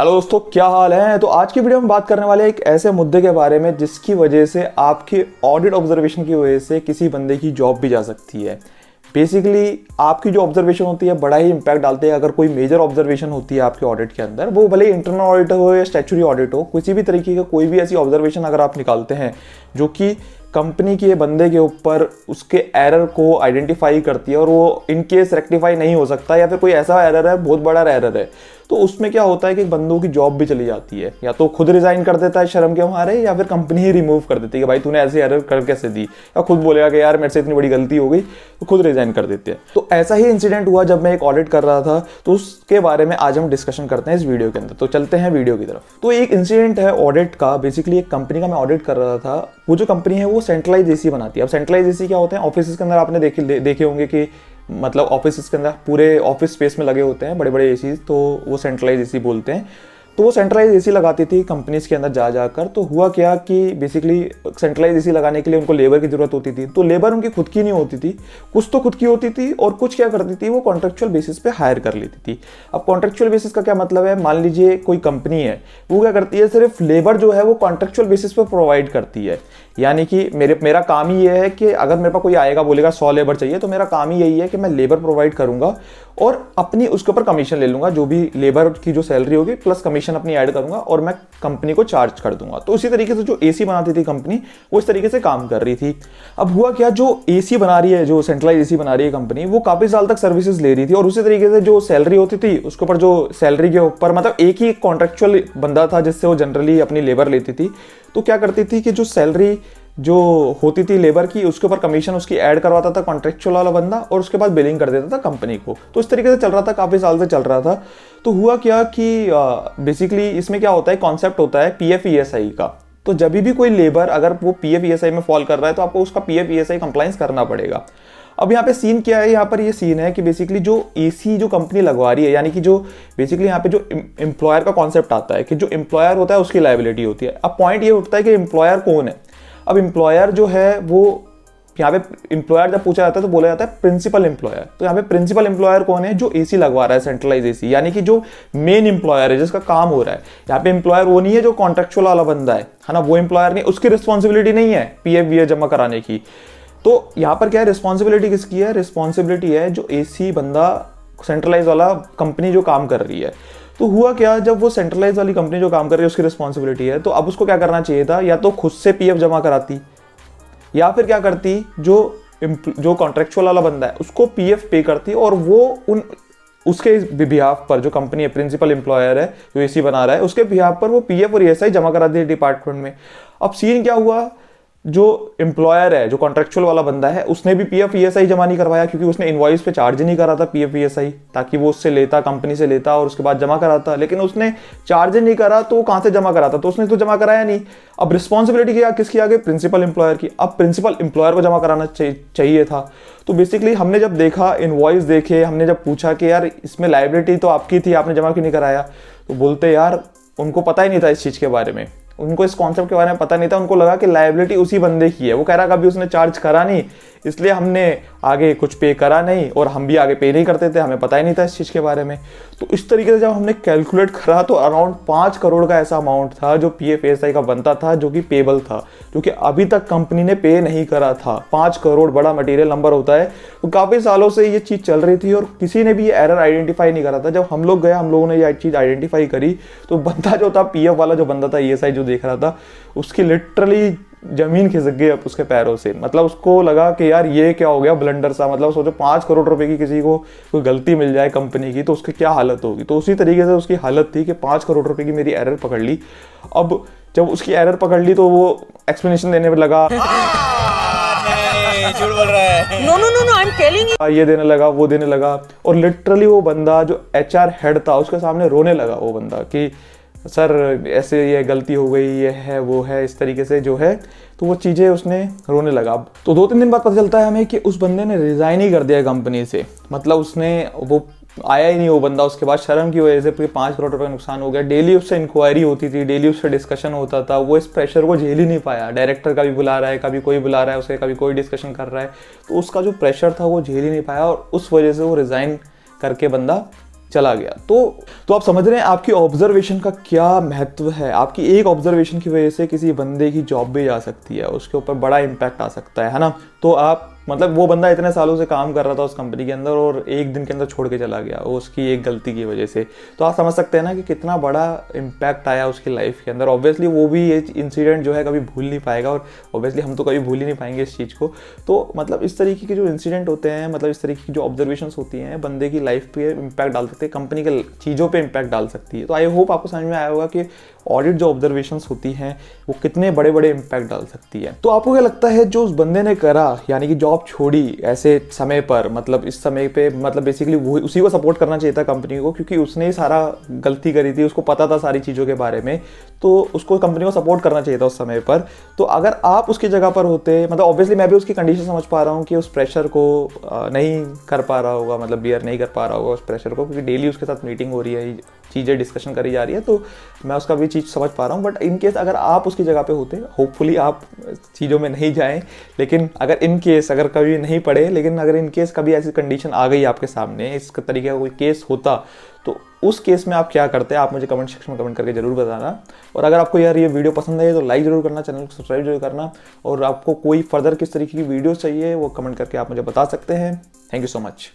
Hello दोस्तों, क्या हाल है। तो आज की वीडियो में बात करने वाले एक ऐसे मुद्दे के बारे में जिसकी वजह से आपके ऑडिट ऑब्जर्वेशन की वजह से किसी बंदे की जॉब भी जा सकती है। बेसिकली आपकी जो ऑब्जर्वेशन होती है बड़ा ही इंपैक्ट डालती है। अगर कोई मेजर ऑब्जर्वेशन होती है आपके ऑडिट के अंदर, वो भले इंटरनल ऑडिट हो या स्टैट्यूटरी ऑडिट हो, किसी भी तरीके का कोई भी ऐसी ऑब्जर्वेशन अगर आप निकालते हैं जो कि कंपनी के बंदे के ऊपर उसके एरर को आइडेंटिफाई करती है और वो इन केस रेक्टिफाई नहीं हो सकता या फिर कोई ऐसा एरर है, बहुत बड़ा एरर है, तो उसमें क्या होता है कि बंदों की जॉब भी चली जाती है। या तो खुद रिजाइन कर देता है शर्म के मारे, या फिर कंपनी ही रिमूव कर देती है कि भाई तूने ऐसे एरर कर कैसे दी, या खुद बोलेगा कि यार मेरे से इतनी बड़ी गलती हो गई, तो खुद रिजाइन कर देते हैं। तो ऐसा ही इंसिडेंट हुआ जब मैं एक ऑडिट कर रहा था, तो उसके बारे में आज हम डिस्कशन करते हैं इस वीडियो के अंदर। तो चलते हैं वीडियो की तरफ। तो एक इंसिडेंट है ऑडिट का। बेसिकली एक कंपनी का मैं ऑडिट कर रहा था। वो जो कंपनी है वो सेंट्रलाइज एसी बनाती है। अब सेंट्रलाइज एसी क्या होते हैं, ऑफिस के अंदर आपने देखे होंगे कि मतलब ऑफिस के अंदर पूरे ऑफिस स्पेस में लगे होते हैं बड़े बड़े एसी, तो वो सेंट्रलाइज एसी बोलते हैं। तो वो सेंट्रलाइज एसी लगाती थी कंपनीज के अंदर जा जाकर। तो हुआ क्या कि बेसिकली सेंट्रलाइज एसी लगाने के लिए उनको लेबर की जरूरत होती थी। तो लेबर उनकी खुद की नहीं होती थी, कुछ तो खुद की होती थी और कुछ क्या करती थी, वो कॉन्ट्रेक्चुअल बेसिस पे हायर कर लेती थी। अब कॉन्ट्रेक्चुअल बेसिस का क्या मतलब है, मान लीजिए कोई कंपनी है, वो क्या करती है, सिर्फ लेबर जो है वो कॉन्ट्रेक्चुअल बेसिस पे प्रोवाइड करती है। यानी कि मेरा काम ही ये है कि अगर मेरे पास कोई आएगा बोलेगा 100 लेबर चाहिए, तो मेरा काम ही यही है कि मैं लेबर प्रोवाइड करूंगा और अपनी उसके ऊपर कमीशन ले लूंगा, जो भी लेबर की जो सैलरी होगी प्लस कमीशन अपनी ऐड करूंगा और मैं कंपनी को चार्ज कर दूंगा। तो उसी तरीके से जो एसी बनाती थी कंपनी, वो इस तरीके से काम कर रही थी। अब हुआ क्या, जो एसी बना रही है, जो सेंट्रलाइज एसी बना रही है कंपनी, वो काफी साल तक सर्विसेज ले रही थी और उसी तरीके से जो सैलरी होती थी उसके ऊपर, जो सैलरी के ऊपर मतलब एक ही कॉन्ट्रेक्चुअल बंदा था जिससे वो जनरली अपनी लेबर लेती थी। तो क्या करती थी कि जो सैलरी जो होती थी लेबर की, उसके ऊपर कमीशन उसकी ऐड करवाता था कॉन्ट्रेक्चुअल वाला बंदा और उसके बाद बिलिंग कर देता था कंपनी को। तो इस तरीके से चल रहा था, काफी साल से चल रहा था। तो हुआ क्या कि बेसिकली इसमें क्या होता है, कॉन्सेप्ट होता है पीएफ ईएसआई का। तो जब भी कोई लेबर अगर वो पीएफ ईएसआई में फॉल कर रहा है तो आपको उसका पीएफ ईएसआई कंप्लायंस करना पड़ेगा। अब यहाँ पे सीन क्या है, यहाँ पर ये सीन है कि बेसिकली जो एसी जो कंपनी लगवा रही है, यानी कि जो बेसिकली यहाँ पे जो एम्प्लॉयर का कॉन्सेप्ट आता है कि जो एम्प्लॉयर होता है उसकी लायबिलिटी होती है। अब पॉइंट ये उठता है कि एम्प्लॉयर कौन है। अब एम्प्लॉयर जो है वो यहाँ पे एम्प्लॉयर जब पूछा जाता है तो बोला जाता है प्रिंसिपल एम्प्लॉयर। तो यहाँ पे प्रिंसिपल एम्प्लॉयर कौन है, जो एसी लगवा रहा है सेंट्रलाइज एसी, यानी कि जो मेन एम्प्लॉयर है जिसका काम हो रहा है। यहाँ पे एम्प्लॉयर वो नहीं है जो कॉन्ट्रेक्चुअल वाला बंदा है ना, वो एम्प्लॉयर नहीं, उसकी रिस्पॉन्सिबिलिटी नहीं है पीएफ वीएफ जमा कराने की। तो यहाँ पर क्या है, रिस्पॉन्सिबिलिटी किसकी है, रिस्पॉन्सिबिलिटी है जो एसी बंदा सेंट्रलाइज वाला कंपनी जो काम कर रही है। तो हुआ क्या, जब वो सेंट्रलाइज वाली कंपनी जो काम कर रही है उसकी रिस्पॉन्सिबिलिटी है, तो अब उसको क्या करना चाहिए था, या तो खुद से पीएफ जमा कराती या फिर क्या करती, जो कॉन्ट्रेक्चुअल वाला बंदा है उसको पीएफ पे करती और वो उसके बिहाफ पर, जो कंपनी है प्रिंसिपल एम्प्लॉयर है जो एसी बना रहा है, उसके बिहाफ पर वो पीएफ और ईएसआई जमा करा दी डिपार्टमेंट में। अब सीन क्या हुआ, जो एम्प्लॉयर है जो कॉन्ट्रेक्चुअल वाला बंदा है उसने भी पीएफ ईएसआई जमा नहीं करवाया, क्योंकि उसने इनवॉइस पे चार्ज नहीं करा था पीएफ ईएसआई, ताकि वो उससे लेता, कंपनी से लेता और उसके बाद जमा कराता। लेकिन उसने चार्ज नहीं करा तो वो कहां से जमा कराता, तो उसने तो जमा कराया नहीं। अब रिस्पॉन्सिबिलिटी क्या किसकी आ गई, प्रिंसिपल एम्प्लॉयर की। अब प्रिंसिपल एम्प्लॉयर को जमा कराना चाहिए था। तो बेसिकली हमने जब देखा, इनवॉइस देखे, हमने जब पूछा कि यार इसमें लायबिलिटी तो आपकी थी, आपने जमा क्यों नहीं कराया, तो बोलते यार उनको पता ही नहीं था इस चीज के बारे में, उनको इस कॉन्सेप्ट के बारे में पता नहीं था। उनको लगा कि लायबिलिटी उसी बंदे की है। वो कह रहा कभी उसने चार्ज करा नहीं, इसलिए हमने आगे कुछ पे करा नहीं और हम भी आगे पे नहीं करते थे, हमें पता ही नहीं था इस चीज़ के बारे में। तो इस तरीके से जब हमने कैलकुलेट करा तो अराउंड 5 करोड़ का ऐसा अमाउंट था जो पीएफएसआई का बनता था, जो कि पेबल था, जो कि अभी तक कंपनी ने पे नहीं करा था। 5 करोड़ बड़ा मटेरियल नंबर होता है। तो काफ़ी सालों से ये चीज़ चल रही थी और किसी ने भी ये एरर आइडेंटिफाई नहीं करा था। जब हम लोग गए, हम लोगों ने ये चीज़ आइडेंटिफाई करी, तो बंदा जो था पीएफ वाला जो बंदा था, ईएसआई जो देख रहा था, उसकी लिटरली जमीन खिसक गई अब उसके पैरों से। मतलब उसको लगा कि यार ये क्या हो गया, ब्लंडर सा। मतलब सोचो 5 करोड़ रुपए की किसी को कोई गलती मिल जाए कंपनी की तो उसकी क्या हालत होगी। तो उसी तरीके से उसकी हालत थी कि 5 करोड़ रुपए की मेरी एरर पकड़ ली। अब जब उसकी एरर पकड़ ली तो वो एक्सप्लेनेशन देने पर लगा, झूठ बोल रहा है, no no no no I am telling you, ये देने लगा, वो देने लगा। और लिटरली वो बंदा जो एचआर हेड था उसके सामने रोने लगा वो बंदा कि सर ऐसे ये गलती हो गई, ये है वो है, इस तरीके से जो है। तो वो चीज़ें उसने रोने लगा। तो 2-3 दिन बाद पता चलता है हमें कि उस बंदे ने रिज़ाइन ही कर दिया कंपनी से। मतलब उसने वो आया ही नहीं वो बंदा उसके बाद, शर्म की वजह से 5 करोड़ रुपए का नुकसान हो गया। डेली उससे इंक्वायरी होती थी, डेली उससे डिस्कशन होता था। वो इस प्रेशर को झेल ही नहीं पाया। डायरेक्टर का भी बुला रहा है, कभी कोई बुला रहा है उसे, कभी कोई डिस्कशन कर रहा है। तो उसका जो प्रेशर था वो झेल ही नहीं पाया और उस वजह से वो रिज़ाइन करके बंदा चला गया। तो आप समझ रहे हैं आपकी ऑब्जर्वेशन का क्या महत्व है। आपकी एक ऑब्जर्वेशन की वजह से किसी बंदे की जॉब भी जा सकती है, उसके ऊपर बड़ा इंपैक्ट आ सकता है ना। तो आप मतलब वो बंदा इतने सालों से काम कर रहा था उस कंपनी के अंदर और एक दिन के अंदर छोड़ के चला गया वो उसकी एक गलती की वजह से। तो आप समझ सकते हैं ना कि कितना बड़ा इम्पैक्ट आया उसकी लाइफ के अंदर। ऑब्वियसली वो भी ये इंसिडेंट जो है कभी भूल नहीं पाएगा और ऑब्वियसली हम तो कभी भूल ही नहीं पाएंगे इस चीज़ को। तो मतलब इस तरीके के जो इंसिडेंट होते हैं, मतलब इस तरीके की जो ऑब्जर्वेशंस होती हैं बंदे की लाइफ पे इम्पैक्ट डाल सकते हैं, कंपनी के चीज़ों पे इम्पैक्ट डाल सकती है। तो आई होप आपको समझ में आया होगा कि ऑडिट जो ऑब्जर्वेशंस होती हैं वो कितने बड़े बड़े इम्पैक्ट डाल सकती है। तो आपको क्या लगता है जो उस बंदे ने करा, यानी कि जॉब छोड़ी ऐसे समय पर, मतलब इस समय पे, मतलब बेसिकली वो उसी को सपोर्ट करना चाहिए था कंपनी को, क्योंकि उसने ही सारा गलती करी थी, उसको पता था सारी चीज़ों के बारे में, तो उसको कंपनी को सपोर्ट करना चाहिए था उस समय पर। तो अगर आप उसकी जगह पर होते, मतलब ऑब्वियसली मैं भी उसकी कंडीशन समझ पा रहा हूँ कि उस प्रेशर को नहीं कर पा रहा होगा, मतलब बियर नहीं कर पा रहा होगा उस प्रेशर को, क्योंकि डेली उसके साथ मीटिंग हो रही है, चीज़ें डिस्कशन करी जा रही है, तो मैं उसका भी चीज़ समझ पा रहा हूँ। बट इन केस अगर आप उसकी जगह पे होते, होपफुली आप चीज़ों में नहीं जाएं, लेकिन अगर इन केस अगर कभी नहीं पड़े, लेकिन अगर इन केस कभी ऐसी कंडीशन आ गई आपके सामने, इस तरीके का कोई केस होता, तो उस केस में आप क्या करते हैं, आप मुझे कमेंट सेक्शन में कमेंट करके जरूर बताना। और अगर आपको यार ये वीडियो पसंद आई तो लाइक जरूर करना, चैनल को सब्सक्राइब जरूर करना, और आपको कोई फर्दर किस तरीके की वीडियो चाहिए वो कमेंट करके आप मुझे बता सकते हैं। Thank you so much.